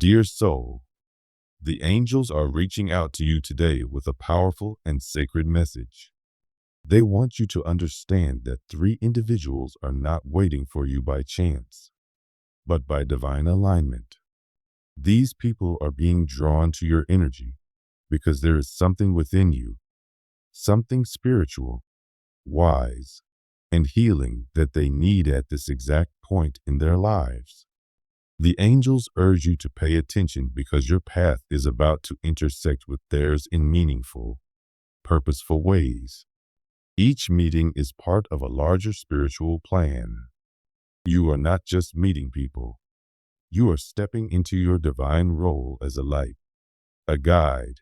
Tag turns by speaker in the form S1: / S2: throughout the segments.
S1: Dear soul, the angels are reaching out to you today with a powerful and sacred message. They want you to understand that three individuals are not waiting for you by chance, but by divine alignment. These people are being drawn to your energy because there is something within you, something spiritual, wise, and healing that they need at this exact point in their lives. The angels urge you to pay attention because your path is about to intersect with theirs in meaningful, purposeful ways. Each meeting is part of a larger spiritual plan. You are not just meeting people. You are stepping into your divine role as a light, a guide,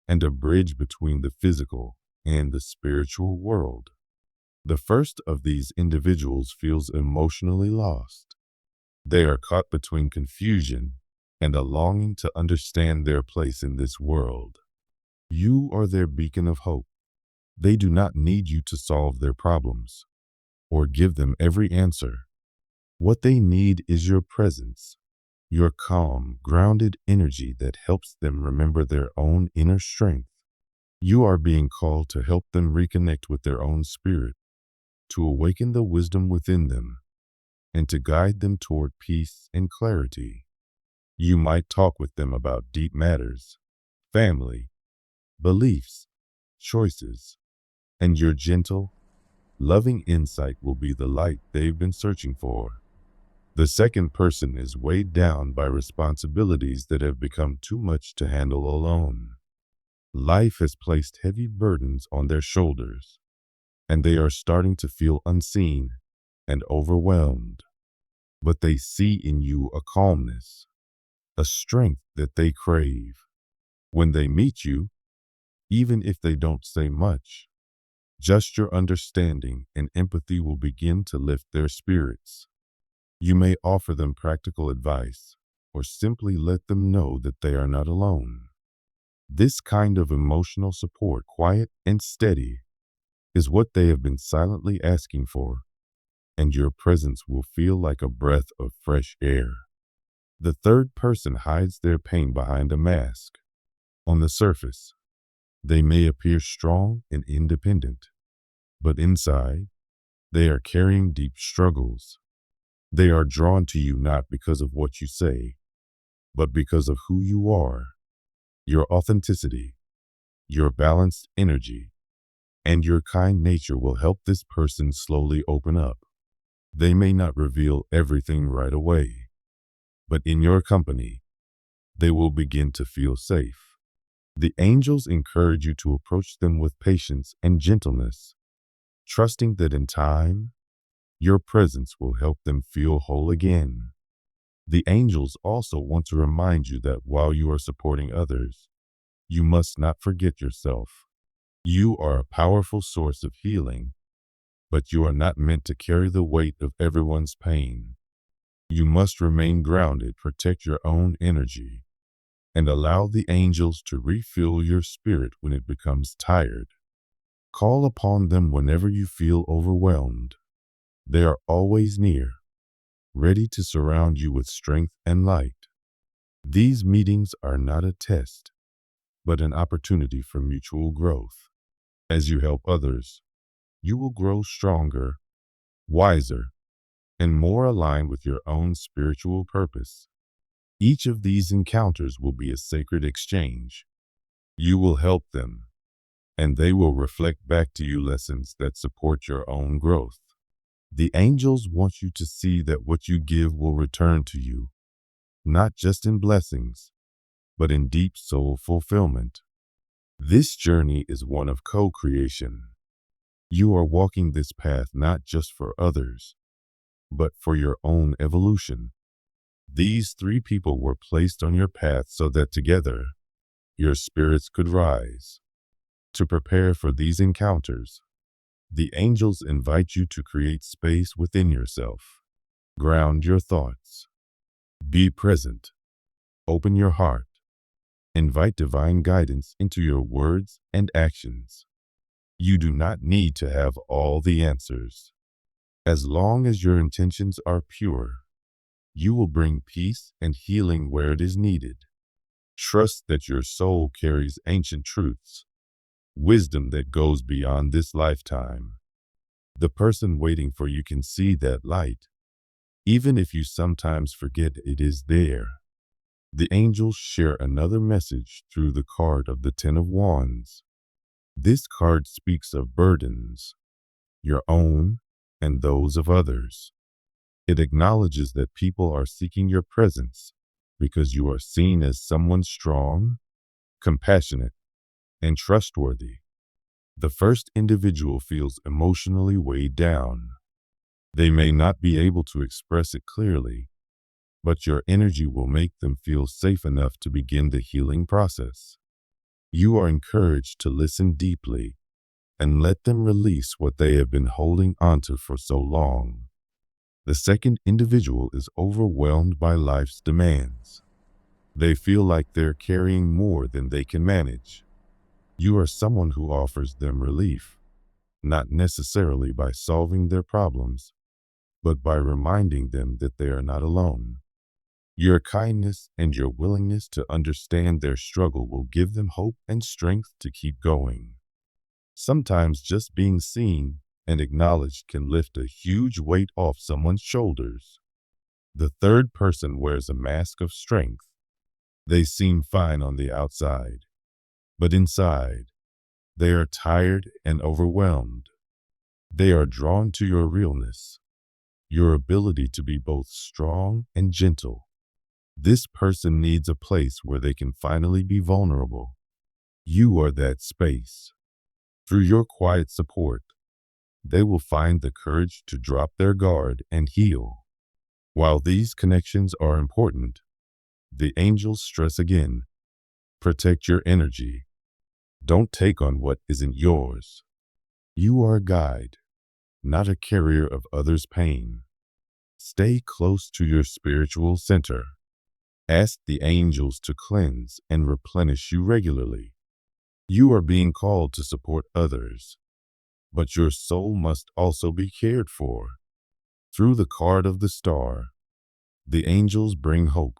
S1: and a bridge between the physical and the spiritual world. The first of these individuals feels emotionally lost. They are caught between confusion and a longing to understand their place in this world. You are their beacon of hope. They do not need you to solve their problems or give them every answer. What they need is your presence, your calm, grounded energy that helps them remember their own inner strength. You are being called to help them reconnect with their own spirit, to awaken the wisdom within them, and to guide them toward peace and clarity. You might talk with them about deep matters, family, beliefs, choices, and your gentle, loving insight will be the light they've been searching for. The second person is weighed down by responsibilities that have become too much to handle alone. Life has placed heavy burdens on their shoulders, and they are starting to feel unseen and overwhelmed. But they see in you a calmness, a strength that they crave. When they meet you, even if they don't say much, just your understanding and empathy will begin to lift their spirits. You may offer them practical advice or simply let them know that they are not alone. This kind of emotional support, quiet and steady, is what they have been silently asking for, and your presence will feel like a breath of fresh air. The third person hides their pain behind a mask. On the surface, they may appear strong and independent, but inside, they are carrying deep struggles. They are drawn to you not because of what you say, but because of who you are, your authenticity, your balanced energy, and your kind nature will help this person slowly open up. They may not reveal everything right away, but in your company, they will begin to feel safe. The angels encourage you to approach them with patience and gentleness, trusting that in time, your presence will help them feel whole again. The angels also want to remind you that while you are supporting others, you must not forget yourself. You are a powerful source of healing, but you are not meant to carry the weight of everyone's pain. You must remain grounded, protect your own energy, and allow the angels to refill your spirit when it becomes tired. Call upon them whenever you feel overwhelmed. They are always near, ready to surround you with strength and light. These meetings are not a test, but an opportunity for mutual growth. As you help others, you will grow stronger, wiser, and more aligned with your own spiritual purpose. Each of these encounters will be a sacred exchange. You will help them, and they will reflect back to you lessons that support your own growth. The angels want you to see that what you give will return to you, not just in blessings, but in deep soul fulfillment. This journey is one of co-creation. You are walking this path not just for others, but for your own evolution. These three people were placed on your path so that together, your spirits could rise. To prepare for these encounters, the angels invite you to create space within yourself. Ground your thoughts. Be present. Open your heart. Invite divine guidance into your words and actions. You do not need to have all the answers. As long as your intentions are pure, You will bring peace and healing where it is needed. Trust that your soul carries ancient truths, wisdom that goes beyond this lifetime. The person waiting for you can see that light, even if you sometimes forget it is there. The angels share another message through the card of the Ten of Wands. This card speaks of burdens, your own and those of others. It acknowledges that people are seeking your presence because you are seen as someone strong, compassionate, and trustworthy. The first individual feels emotionally weighed down. They may not be able to express it clearly, but your energy will make them feel safe enough to begin the healing process. You are encouraged to listen deeply and let them release what they have been holding onto for so long. The second individual is overwhelmed by life's demands. They feel like they're carrying more than they can manage. You are someone who offers them relief, not necessarily by solving their problems, but by reminding them that they are not alone. Your kindness and your willingness to understand their struggle will give them hope and strength to keep going. Sometimes just being seen and acknowledged can lift a huge weight off someone's shoulders. The third person wears a mask of strength. They seem fine on the outside, but inside, they are tired and overwhelmed. They are drawn to your realness, your ability to be both strong and gentle. This person needs a place where they can finally be vulnerable. You are that space. Through your quiet support, they will find the courage to drop their guard and heal. While these connections are important, the angels stress again, protect your energy. Don't take on what isn't yours. You are a guide, not a carrier of others' pain. Stay close to your spiritual center. Ask the angels to cleanse and replenish you regularly. You are being called to support others, but your soul must also be cared for. Through the card of the star, the angels bring hope.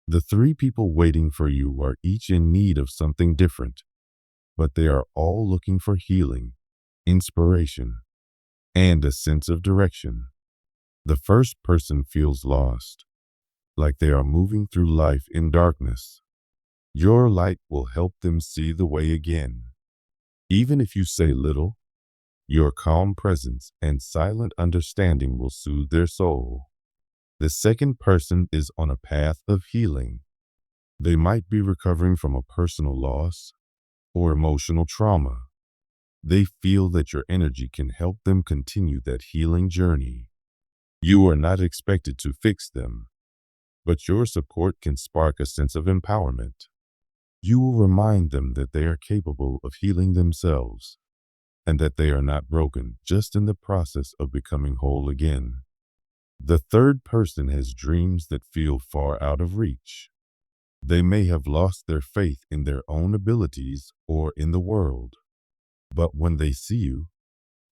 S1: The three people waiting for you are each in need of something different, but they are all looking for healing, inspiration, and a sense of direction. The first person feels lost, like they are moving through life in darkness. Your light will help them see the way again. Even if you say little, your calm presence and silent understanding will soothe their soul. The second person is on a path of healing. They might be recovering from a personal loss or emotional trauma. They feel that your energy can help them continue that healing journey. You are not expected to fix them, but your support can spark a sense of empowerment. You will remind them that they are capable of healing themselves and that they are not broken, just in the process of becoming whole again. The third person has dreams that feel far out of reach. They may have lost their faith in their own abilities or in the world, but when they see you,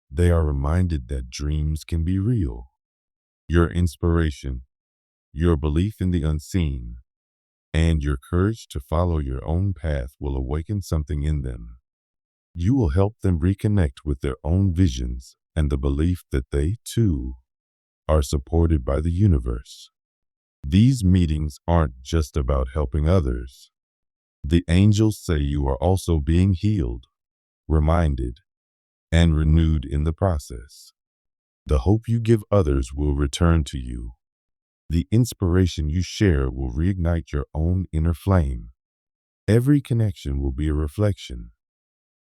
S1: they are reminded that dreams can be real. Your inspiration, your belief in the unseen, and your courage to follow your own path will awaken something in them. You will help them reconnect with their own visions and the belief that they, too, are supported by the universe. These meetings aren't just about helping others. The angels say you are also being healed, reminded, and renewed in the process. The hope you give others will return to you. The inspiration you share will reignite your own inner flame. Every connection will be a reflection,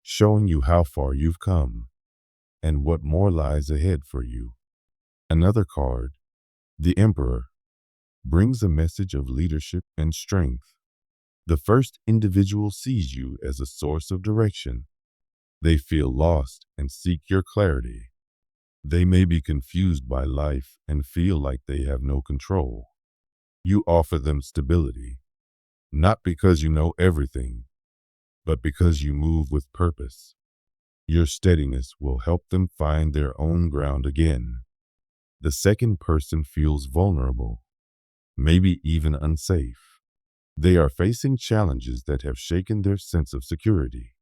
S1: showing you how far you've come and what more lies ahead for you. Another card, the Emperor, brings a message of leadership and strength. The first individual sees you as a source of direction. They feel lost and seek your clarity. They may be confused by life and feel like they have no control. You offer them stability, not because you know everything, but because you move with purpose. Your steadiness will help them find their own ground again. The second person feels vulnerable. maybe even unsafe. They are facing challenges that have shaken their sense of security.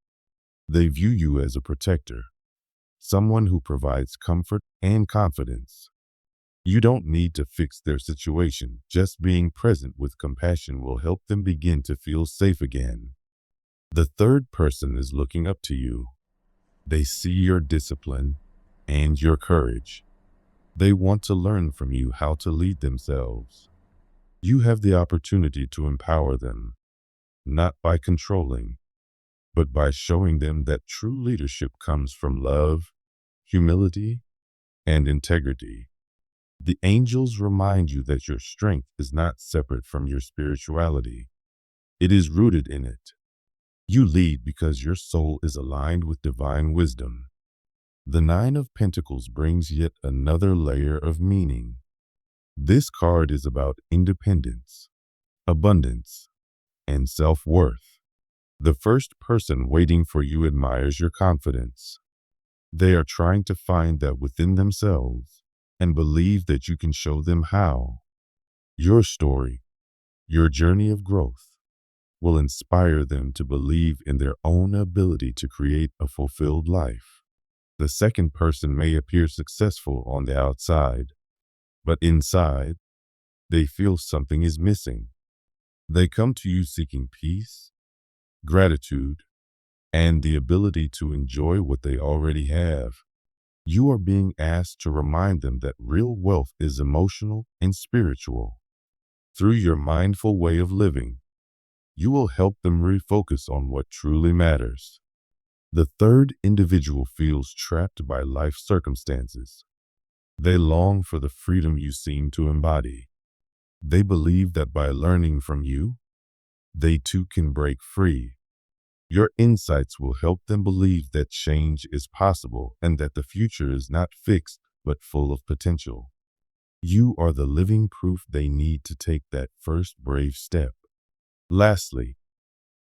S1: They view you as a protector, someone who provides comfort and confidence. You don't need to fix their situation. Just being present with compassion will help them begin to feel safe again. The third person is looking up to you. They see your discipline and your courage. They want to learn from you how to lead themselves. You have the opportunity to empower them, not by controlling, but by showing them that true leadership comes from love, humility, and integrity. The angels remind you that your strength is not separate from your spirituality. It is rooted in it. You lead because your soul is aligned with divine wisdom. The Nine of Pentacles brings yet another layer of meaning. This card is about independence, abundance, and self-worth. The first person waiting for you admires your confidence. They are trying to find that within themselves and believe that you can show them how. Your story, your journey of growth, will inspire them to believe in their own ability to create a fulfilled life. The second person may appear successful on the outside, but inside, they feel something is missing. They come to you seeking peace, gratitude, and the ability to enjoy what they already have. You are being asked to remind them that real wealth is emotional and spiritual. Through your mindful way of living, you will help them refocus on what truly matters. The third individual feels trapped by life circumstances. They long for the freedom you seem to embody. They believe that by learning from you, they too can break free. Your insights will help them believe that change is possible and that the future is not fixed but full of potential. You are the living proof they need to take that first brave step. Lastly,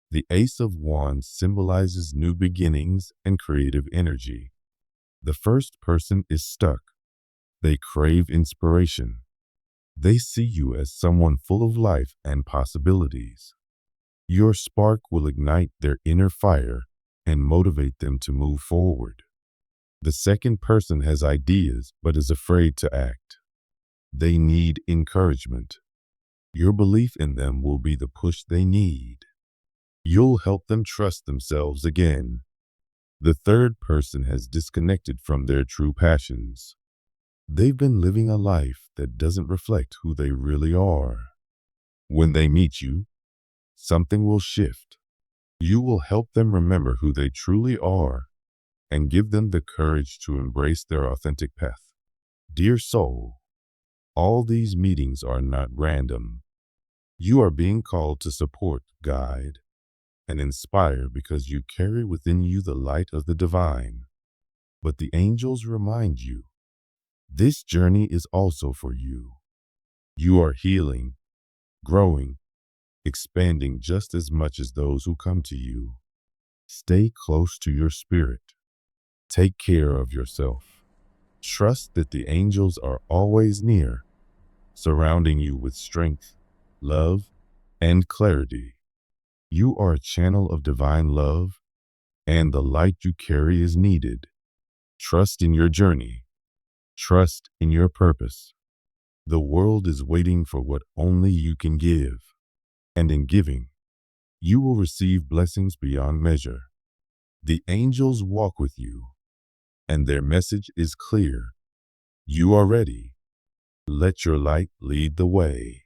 S1: the Ace of Wands symbolizes new beginnings and creative energy. The first person is stuck. They crave inspiration. They see you as someone full of life and possibilities. Your spark will ignite their inner fire and motivate them to move forward. The second person has ideas but is afraid to act. They need encouragement. Your belief in them will be the push they need. You'll help them trust themselves again. The third person has disconnected from their true passions. They've been living a life that doesn't reflect who they really are. When they meet you, something will shift. You will help them remember who they truly are and give them the courage to embrace their authentic path. Dear soul, all these meetings are not random. You are being called to support, guide, and inspire because you carry within you the light of the divine. But the angels remind you, this journey is also for you. You are healing, growing, expanding just as much as those who come to you. Stay close to your spirit. Take care of yourself. Trust that the angels are always near, surrounding you with strength, love, and clarity. You are a channel of divine love, and the light you carry is needed. Trust in your journey. Trust in your purpose. The world is waiting for what only you can give. And in giving, you will receive blessings beyond measure. The angels walk with you, and their message is clear. You are ready. Let your light lead the way.